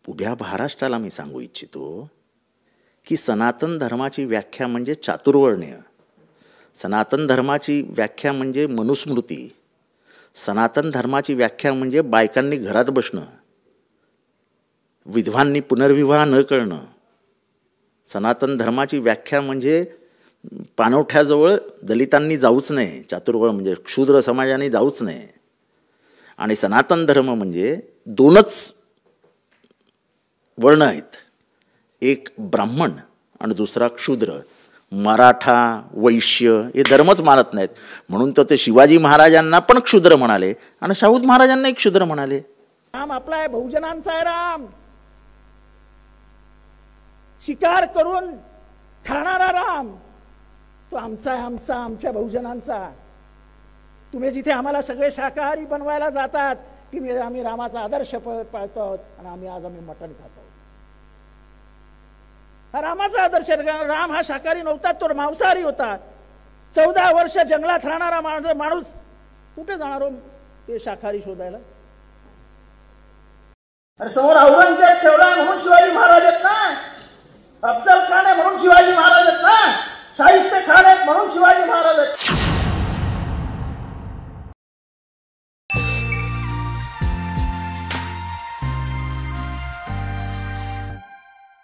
उभ्या महाराष्ट्राला मी सांगू इच्छितो की सनातन धर्माची व्याख्या म्हणजे चातुर्वर्ण्य, सनातन धर्माची व्याख्या म्हणजे मनुस्मृती, सनातन धर्माची व्याख्या म्हणजे बायकांनी घरात बसणं, विधवांनी पुनर्विवाह न करणं, सनातन धर्माची व्याख्या म्हणजे पाणवठ्याजवळ दलितांनी जाऊच नये, चातुर्वर्ण म्हणजे क्षुद्र समाजाने जाऊच नये. आणि सनातन धर्म म्हणजे दोनच वर्ण आहेत, एक ब्राह्मण आणि दुसरा क्षुद्र. मराठा वैश्य हे धर्मच मानत नाहीत, म्हणून तर ते शिवाजी महाराजांना पण क्षुद्र म्हणाले आणि शाहू महाराजांनाही क्षुद्र म्हणाले. राम आपला आहे, बहुजनांचा आहे. राम शिकार करून खाणारा राम तो आमचा आहे, आमच्या बहुजनांचा. तुम्ही जिथे आम्हाला सगळे शाकाहारी बनवायला जातात की आम्ही रामाचा आदर्श पाळतो आणि आम्ही मटण खातो. हा रामाचा आदर्श. राम हा शाकाहारी नव्हता, तो मांसाहारी होता. 14 वर्ष जंगलात राहणारा माणूस कुठे जाणार हो ते शाकाहारी शोधायला? अरे समोर औरंगजेब ठेवला म्हणून शिवाजी महाराज आहेत ना, अफजल खान आहे म्हणून शिवाजी महाराज आहेत ना, शाहिस्ते खान आहेत म्हणून शिवाजी महाराज आहेत.